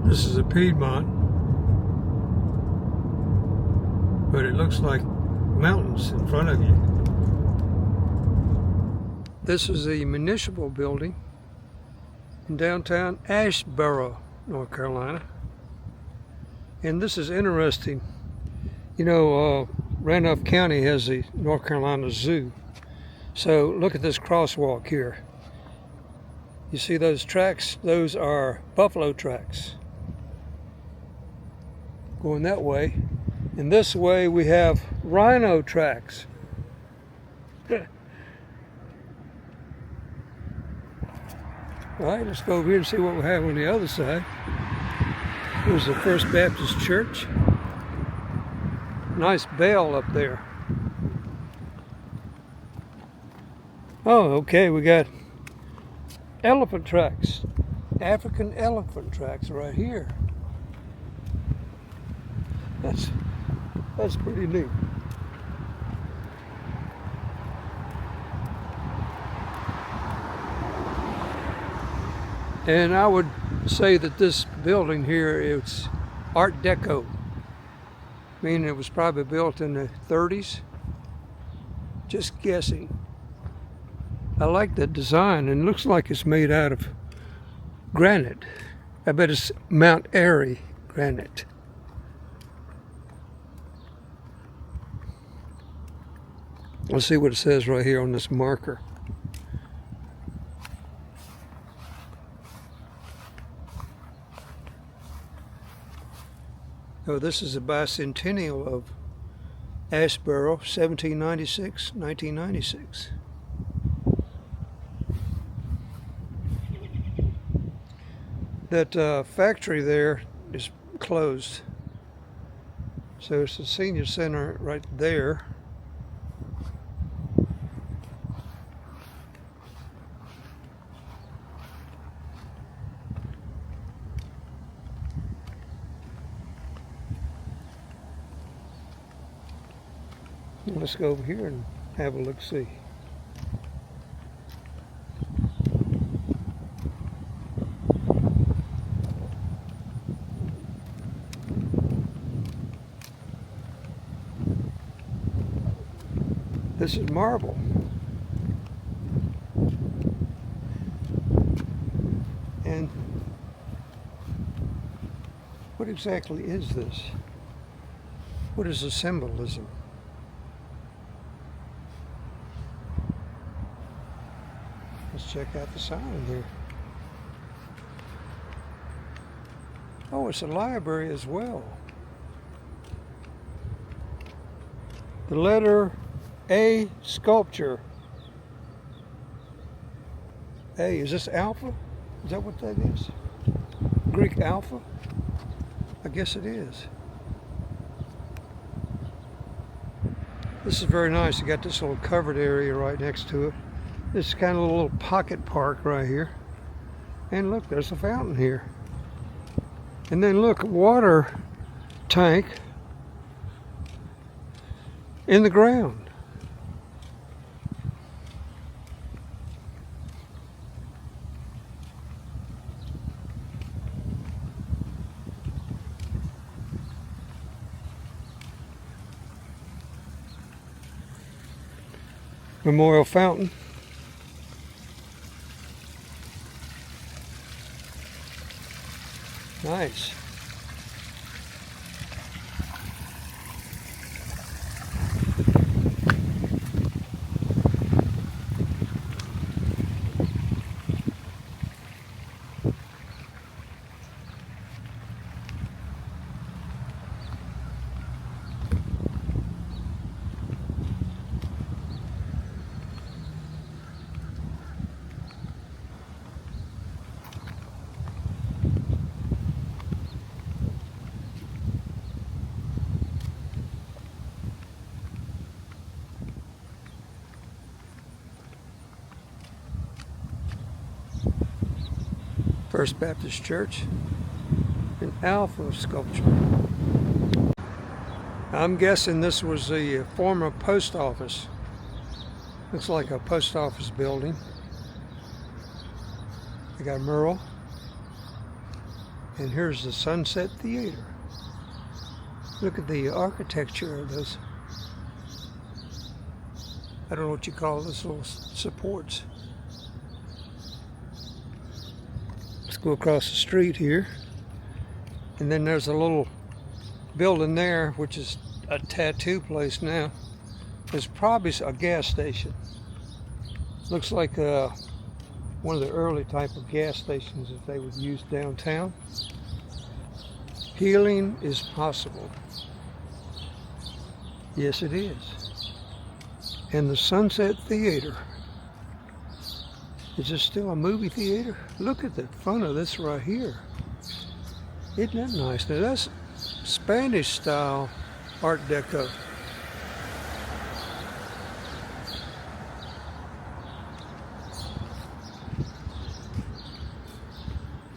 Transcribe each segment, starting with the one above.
This is a Piedmont, but it looks like mountains in front of you. This is a municipal building in downtown Ashboro, North Carolina. And this is interesting. You know, Randolph County has the North Carolina Zoo. So look at this crosswalk here. You see those tracks? Those are buffalo tracks going that way. And this way we have rhino tracks. All right, let's go over here and see what we have on the other side. Here's the First Baptist Church. Nice bell up there. Oh, okay, we got elephant tracks. African elephant tracks right here. That's pretty neat. And I would say that this building here, it's Art Deco, meaning it was probably built in the 30s. Just guessing. I like that design, and it looks like it's made out of granite. I bet it's Mount Airy granite. Let's see what it says right here on this marker. Oh, this is the bicentennial of Ashboro, 1796, 1996. That factory there is closed. So it's the senior center right there. Let's go over here and have a look-see. This is marble. And what exactly is this? What is the symbolism? Let's check out the sign here. Oh, it's a library as well. The letter A sculpture. A, is this alpha? Is that what that is? Greek alpha? I guess it is. This is very nice. You got this little covered area right next to it. This is kind of a little pocket park right here. And look, there's a fountain here. And then look, a water tank in the ground. Memorial fountain. Nice. First Baptist Church, an alpha sculpture. I'm guessing this was the former post office. Looks like a post office building. They got a mural. And here's the Sunset Theater. Look at the architecture of those. I don't know what you call those little supports. Let's go across the street here. And then there's a little building there, which is a tattoo place now. There's probably a gas station. Looks like one of the early type of gas stations that they would use downtown. Healing is possible. Yes, it is. And the Sunset Theater. Is this still a movie theater? Look at the front of this right here. Isn't that nice? Now that's Spanish style Art Deco.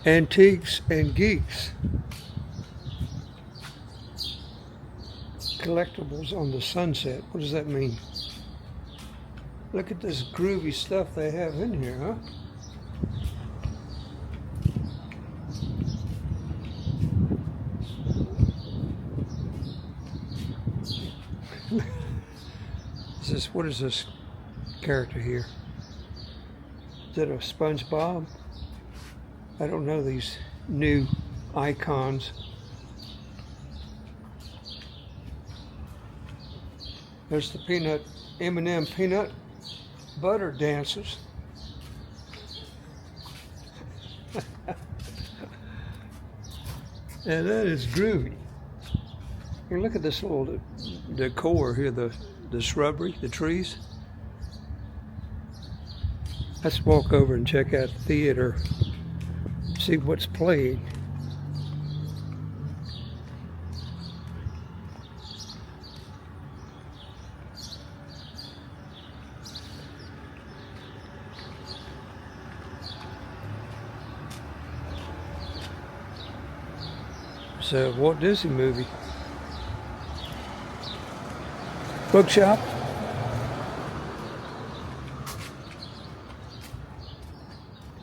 Antiques and Geeks. Collectibles on the Sunset. What does that mean? Look at this groovy stuff they have in here, huh? What is this character here? Is that a SpongeBob? I don't know these new icons. There's the M&M peanut butter dancers. And that is groovy. Here, look at this little decor here, the shrubbery, the trees. Let's walk over and check out the theater, see what's playing. It's a Walt Disney movie. Bookshop.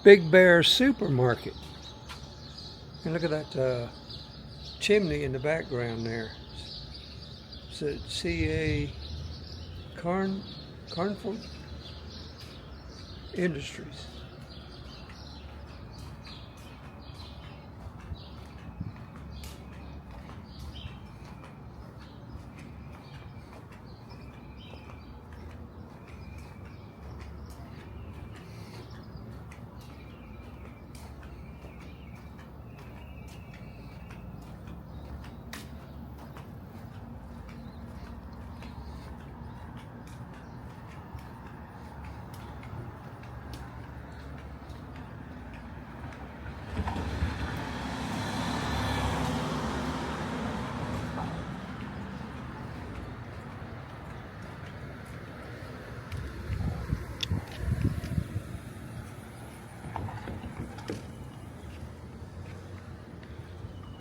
Big Bear Supermarket. And look at that chimney in the background there. Is it C.A. Carnford Industries?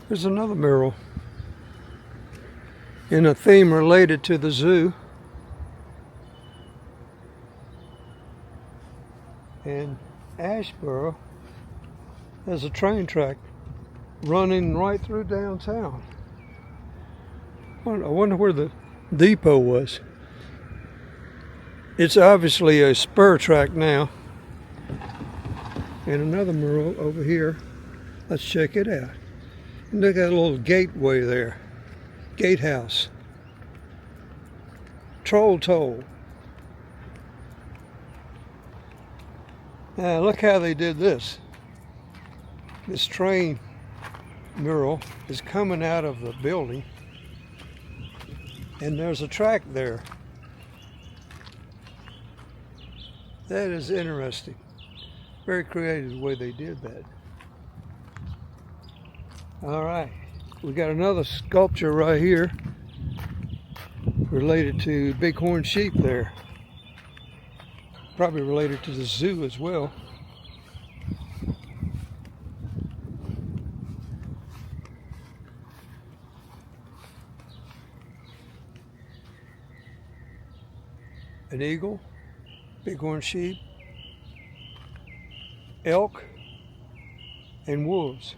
There's another mural in a theme related to the zoo. And Ashboro has a train track running right through downtown. I wonder where the depot was. It's obviously a spur track now. And another mural over here. Let's check it out. And look at a little gateway there. Gatehouse. Troll Toll. Now look how they did this. This train mural is coming out of the building. And there's a track there. That is interesting. Very creative the way they did that. All right, we got another sculpture right here related to bighorn sheep there. Probably related to the zoo as well. An eagle, bighorn sheep, elk, and wolves.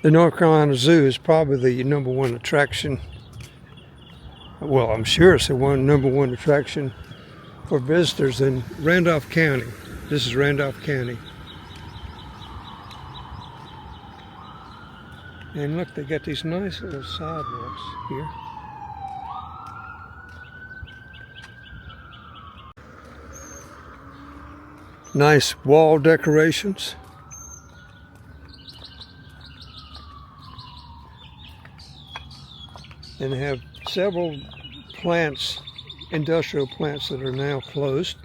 The North Carolina Zoo is probably the #1 attraction. Well, I'm sure it's the #1 attraction for visitors in Randolph County. This is Randolph County. And look, they got these nice little sidewalks here. Nice wall decorations. And they have several plants, industrial plants that are now closed,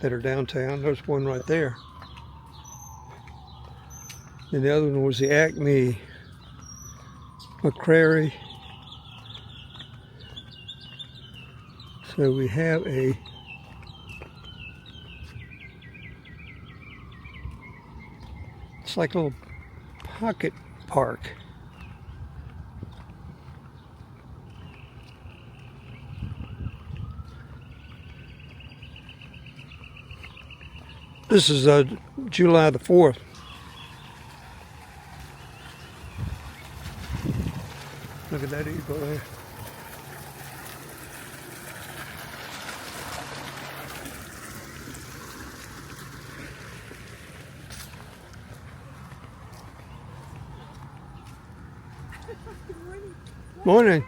that are downtown. There's one right there. And the other one was the Acme McCrary. So we have a it's like a little pocket park. This is July the 4th. Look at that eagle there. Morning.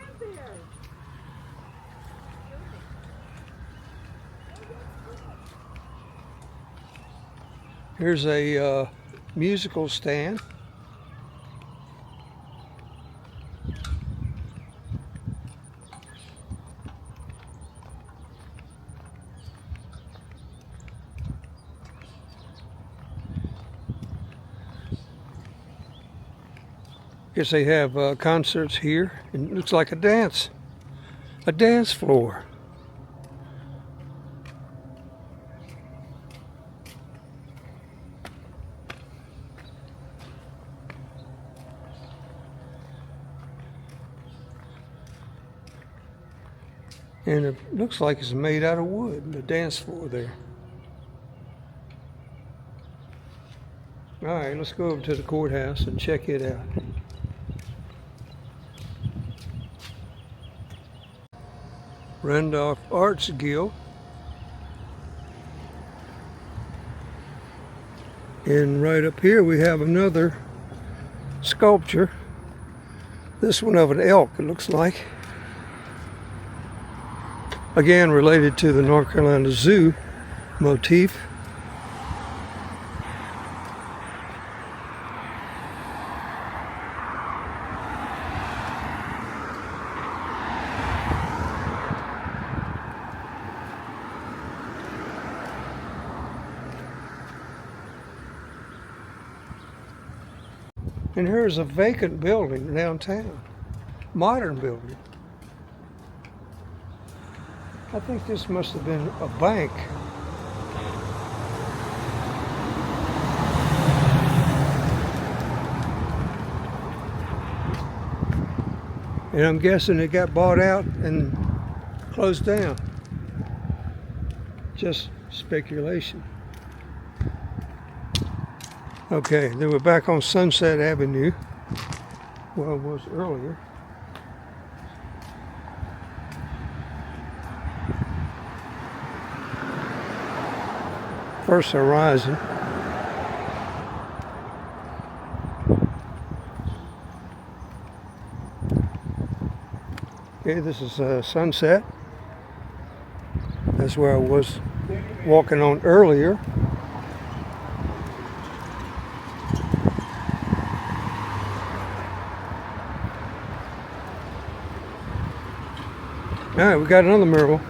Here's a musical stand. Guess they have concerts here. It looks like a dance floor. And it looks like it's made out of wood, the dance floor there. All right, let's go over to the courthouse and check it out. Randolph Arts Guild. And right up here we have another sculpture. This one of an elk, it looks like. Again, related to the North Carolina Zoo motif. And here's a vacant building downtown, modern building. I think this must have been a bank. And I'm guessing it got bought out and closed down. Just speculation. Okay, then we're back on Sunset Avenue, where I was earlier. First Horizon. Okay, this is Sunset. That's where I was walking on earlier. All right, we got another mural.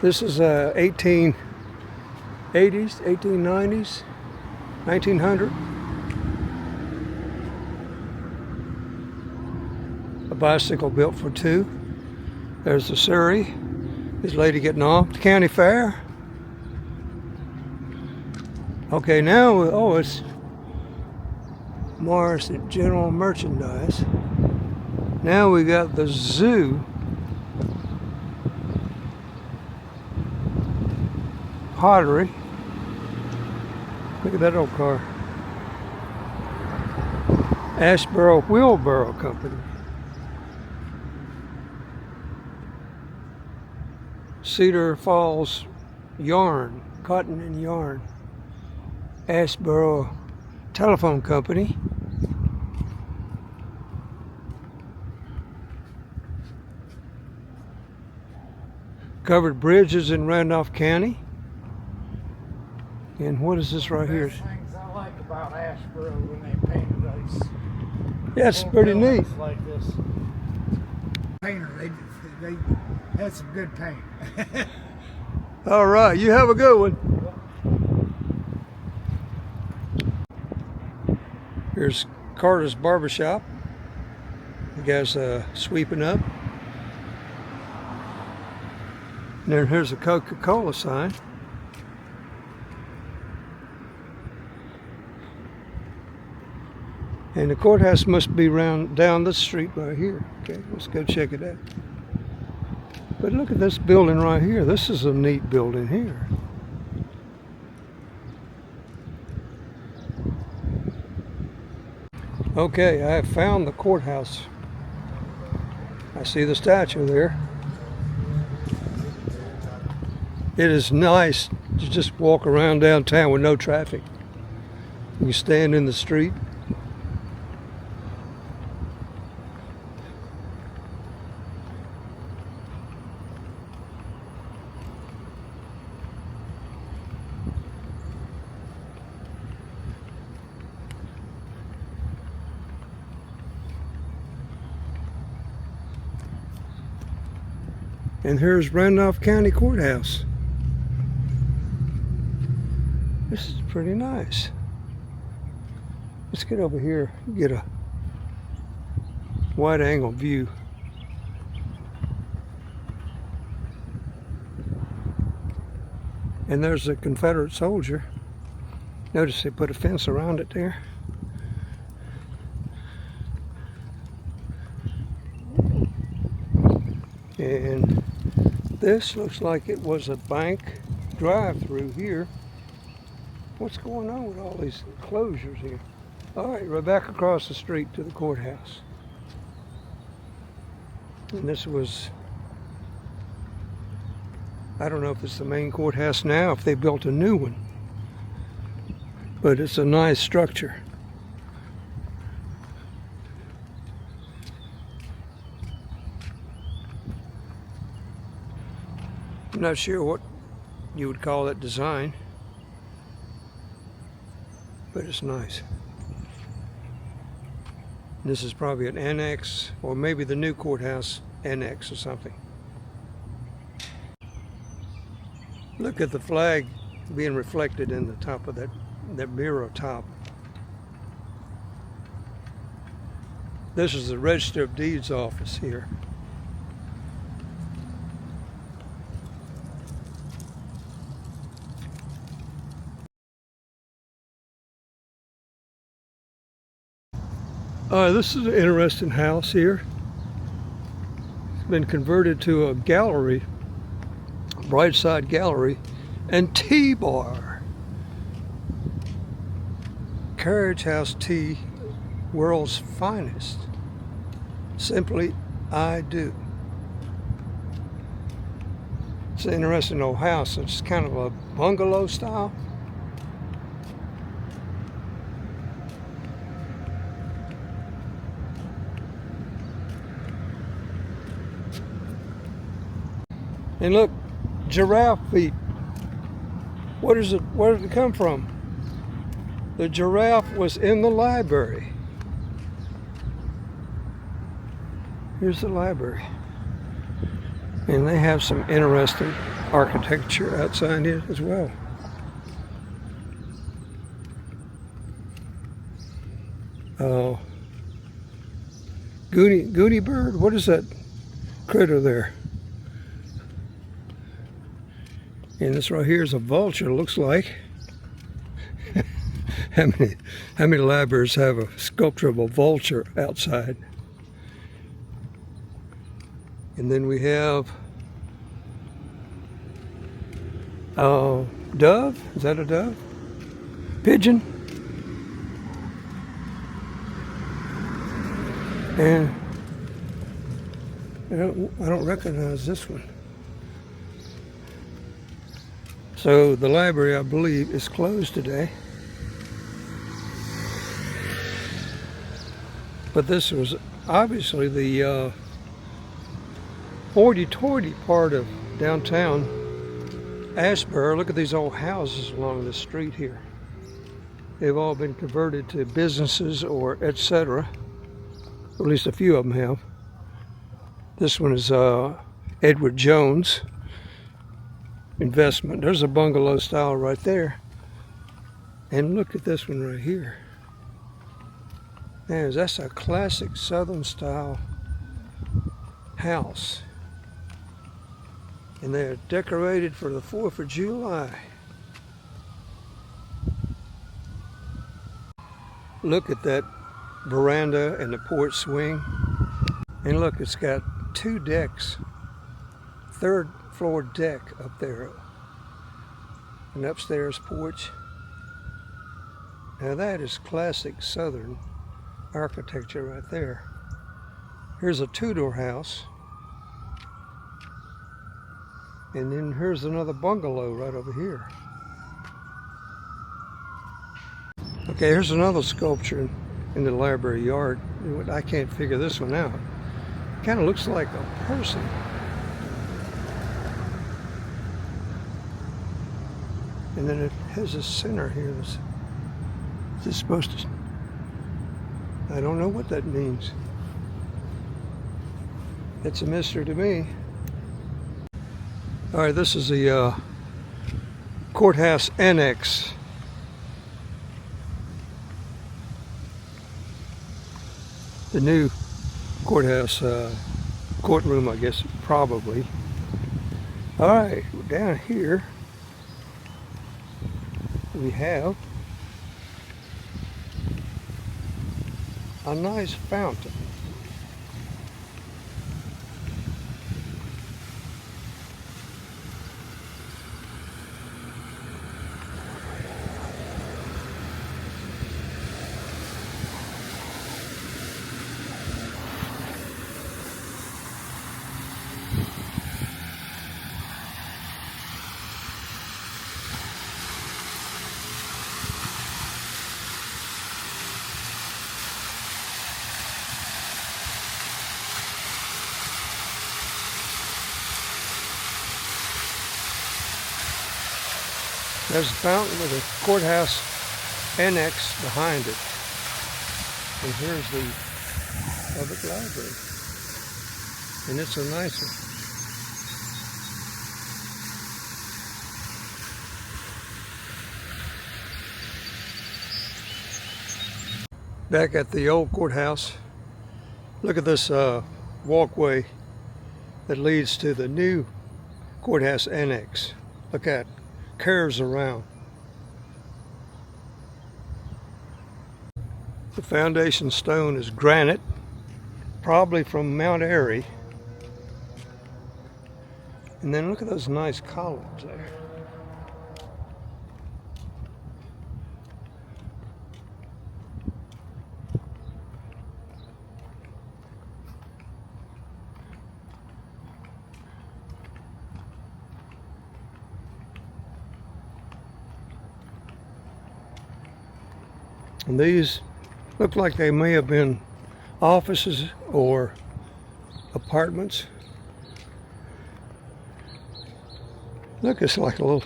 This is 1880s, 1890s, 1900. A bicycle built for two. There's the Surrey. This lady getting off. The county fair. Okay, now, oh, it's Morris at General Merchandise. Now we got the zoo. Pottery. Look at that old car. Ashboro Wheelbarrow Company. Cedar Falls Yarn, Cotton and Yarn. Ashboro Telephone Company. Covered bridges in Randolph County. And what is this right here? Things I like about Ashboro when they painted those. Yeah, it's pretty neat. Like this. Painter, they had some good paint. All right, you have a good one. Here's Carter's Barbershop. The guy's sweeping up. And then here's a Coca-Cola sign. And the courthouse must be down the street right here. Okay, let's go check it out. But look at this building right here. This is a neat building here. Okay, I have found the courthouse. I see the statue there. It is nice to just walk around downtown with no traffic. You stand in the street. And here's Randolph County Courthouse. This is pretty nice. Let's get over here and get a wide angle view. And there's a Confederate soldier. Notice they put a fence around it there. And this looks like it was a bank drive-through here. What's going on with all these closures here? All right, we're back across the street to the courthouse. And this was, I don't know if it's the main courthouse now, if they built a new one. But it's a nice structure. I'm not sure what you would call that design, but it's nice. This is probably an annex, or maybe the new courthouse annex or something. Look at the flag being reflected in the top of that bureau top. This is the Register of Deeds office here. This is an interesting house here. It's been converted to a gallery, Brightside Gallery, and tea bar. Carriage House Tea, world's finest. Simply, I do. It's an interesting old house. It's kind of a bungalow style. And look, giraffe feet. Where did it come from? The giraffe was in the library. Here's the library. And they have some interesting architecture outside here as well. Goody bird, what is that critter there? And this right here is a vulture, looks like. How many libraries have a sculpture of a vulture outside? And then we have dove. Is that a dove? Pigeon. And I don't recognize this one. So the library, I believe, is closed today. But this was obviously the hoity-toity part of downtown Ashboro. Look at these old houses along this street here. They've all been converted to businesses or etc. At least a few of them have. This one is Edward Jones Investment. There's a bungalow style right there. And look at this one right here. Man, that's a classic Southern style house. And they're decorated for the 4th of July. Look at that veranda and the porch swing. And look, it's got 2 decks. 3rd floor deck up there. An upstairs porch. Now that is classic Southern architecture right there. Here's a 2-door house. And then here's another bungalow right over here. Okay, here's another sculpture in the library yard. I can't figure this one out. It kind of looks like a person. And then it has a center here. Is this supposed to... I don't know what that means. It's a mystery to me. All right, this is the courthouse annex. The new courthouse courtroom, I guess, probably. All right, down here we have a nice fountain. There's a fountain with a courthouse annex behind it. And here's the public library. And it's a nice one. Back at the old courthouse, look at this walkway that leads to the new courthouse annex. Look at it. Curves around. The foundation stone is granite, probably from Mount Airy. And then look at those nice columns there. And these look like they may have been offices or apartments. Look, it's like a little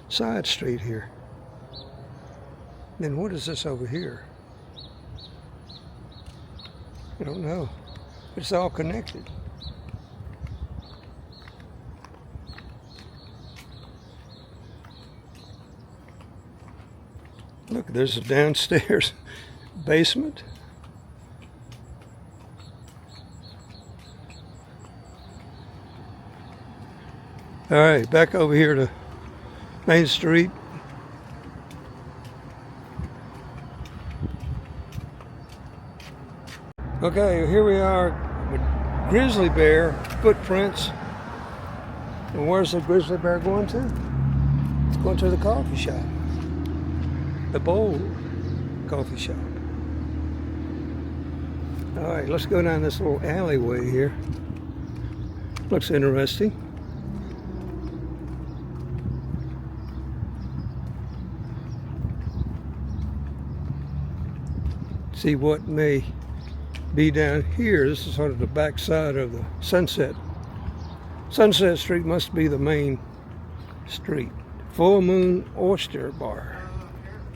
side street here. Then what is this over here? I don't know. It's all connected. Look, there's a downstairs basement. All right, back over here to Main Street. Okay, here we are with grizzly bear footprints. And where's the grizzly bear going to? It's going to the coffee shop. The Bowl coffee shop. All right, let's go down this little alleyway here. Looks interesting. See what may be down here. This is sort of the back side of the Sunset. Sunset Street must be the main street. Full Moon Oyster Bar.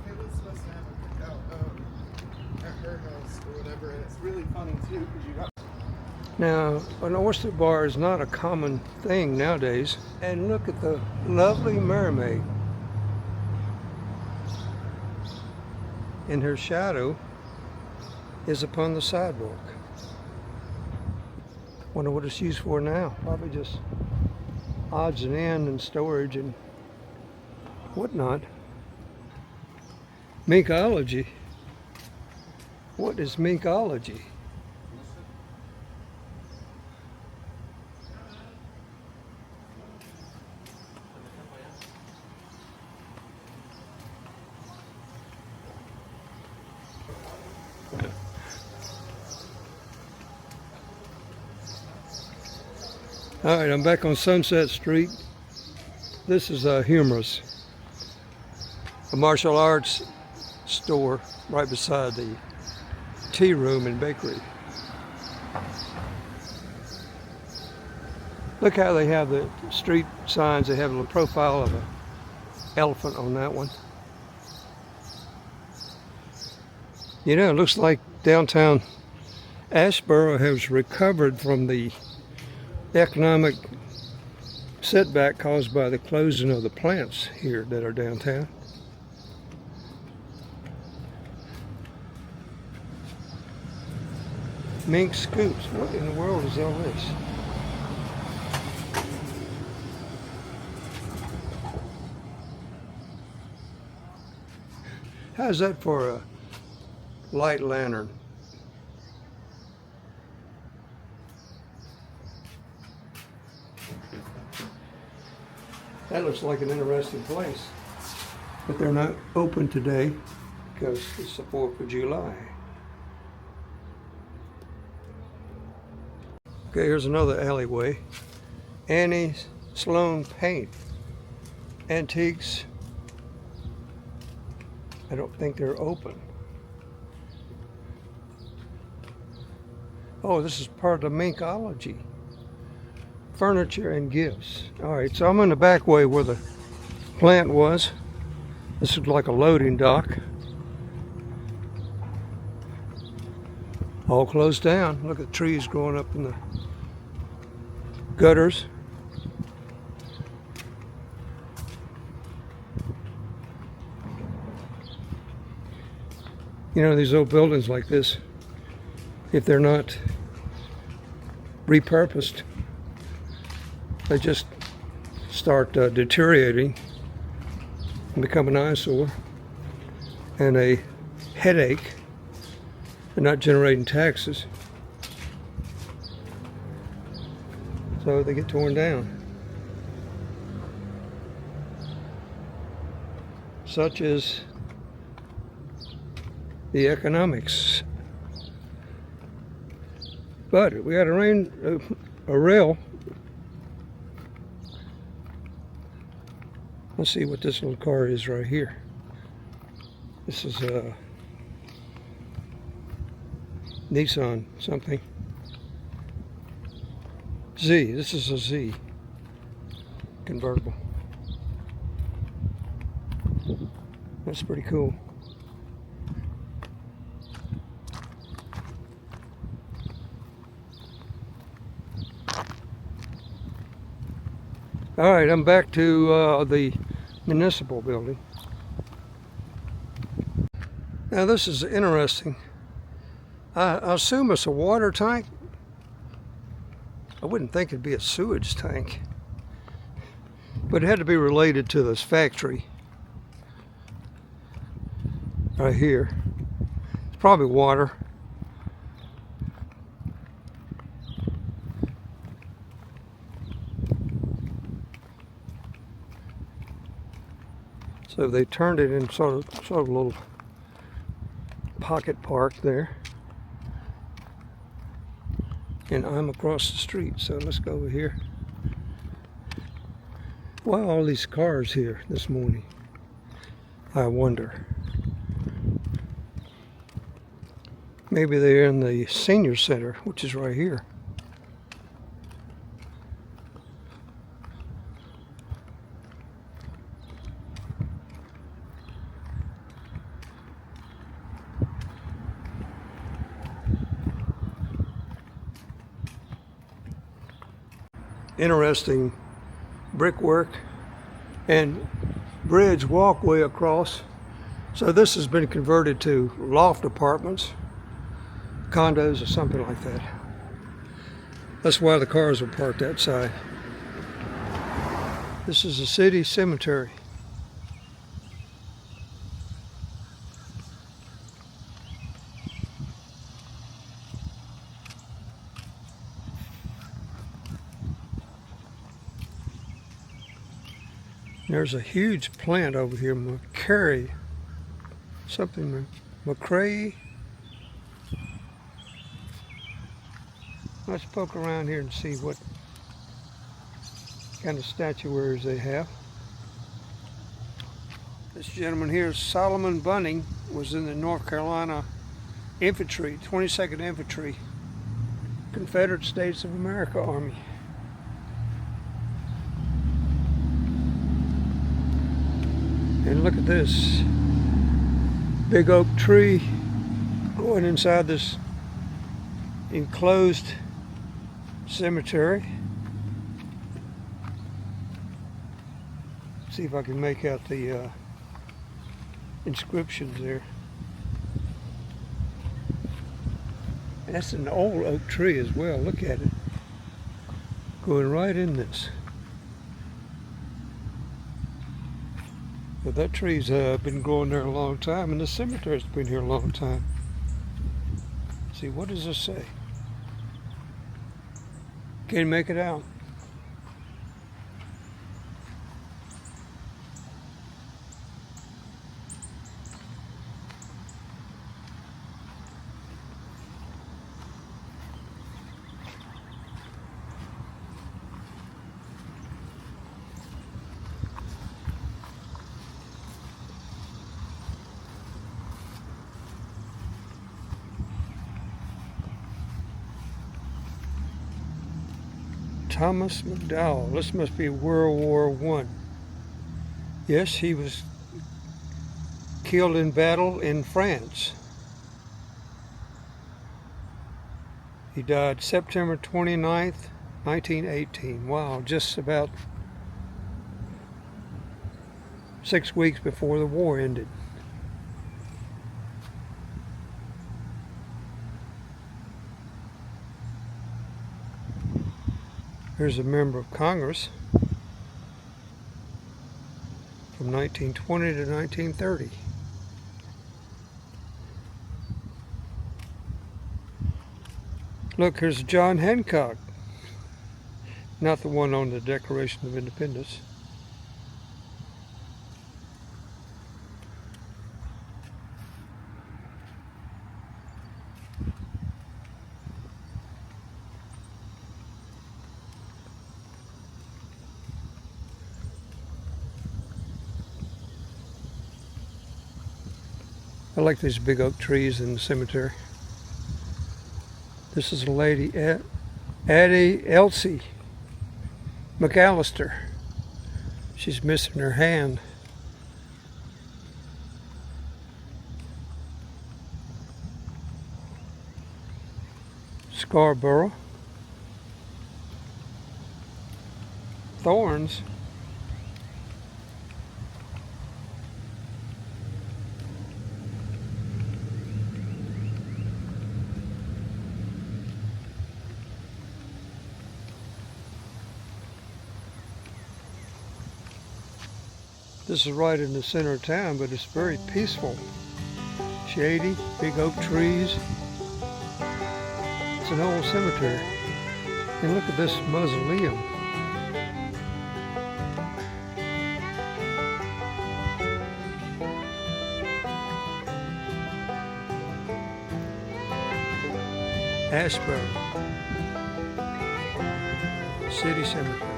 It was supposed to have a at her house or whatever, and it's really funny too because you got. Now, an oyster bar is not a common thing nowadays. And look at the lovely mermaid. And her shadow is upon the sidewalk. Wonder what it's used for now. Probably just odds and ends and storage and whatnot. Minkology. What is minkology? All right, I'm back on Sunset Street. This is Humorous, a martial arts store right beside the tea room and bakery. Look how they have the street signs. They have a profile of an elephant on that one. You know, it looks like downtown Ashboro has recovered from the economic setback caused by the closing of the plants here that are downtown. Mink scoops. What in the world is all this? How's that for a light lantern? That looks like an interesting place, but they're not open today because it's the 4th of July. Okay, here's another alleyway. Annie Sloan Paint. Antiques. I don't think they're open. Oh, this is part of the Minkology. Furniture and gifts. All right, so I'm in the back way where the plant was. This is like a loading dock. All closed down. Look at the trees growing up in the gutters. You know, these old buildings like this, if they're not repurposed, they just start deteriorating and become an eyesore and a headache. They're not generating taxes, so they get torn down. Such is the economics. But we got a rail. Let's see what this little car is right here. This is a Nissan something. Z. This is a Z convertible. That's pretty cool. All right, I'm back to the municipal building. Now this is interesting. I assume it's a water tank. I wouldn't think it'd be a sewage tank, but it had to be related to this factory right here. It's probably water. So they turned it in sort of a little pocket park there. And I'm across the street, so let's go over here. Why all these cars here this morning? I wonder. Maybe they're in the senior center, which is right here. Interesting brickwork and bridge walkway across. So this has been converted to loft apartments, condos, or something like that. That's why the cars are parked outside. This is a city cemetery. There's a huge plant over here, McCray, McCray. Let's poke around here and see what kind of statuaries they have. This gentleman here, Solomon Bunning, was in the North Carolina Infantry, 22nd Infantry, Confederate States of America Army. And look at this big oak tree going inside this enclosed cemetery. See if I can make out the inscriptions there. That's an old oak tree as well. Look at it. Going right in this. But that tree's been growing there a long time, and the cemetery's been here a long time. See, what does this say? Can't make it out. Thomas McDowell. This must be World War I. Yes, he was killed in battle in France. He died September 29th, 1918. Wow, just about 6 weeks before the war ended. Here's a member of Congress from 1920 to 1930. Look, here's John Hancock. Not the one on the Declaration of Independence. I like these big oak trees in the cemetery. This is a lady, Addie Elsie McAllister. She's missing her hand. Scarborough. Thorns. This is right in the center of town, but it's very peaceful. Shady, big oak trees. It's an old cemetery. And look at this mausoleum. Ashboro. City Cemetery.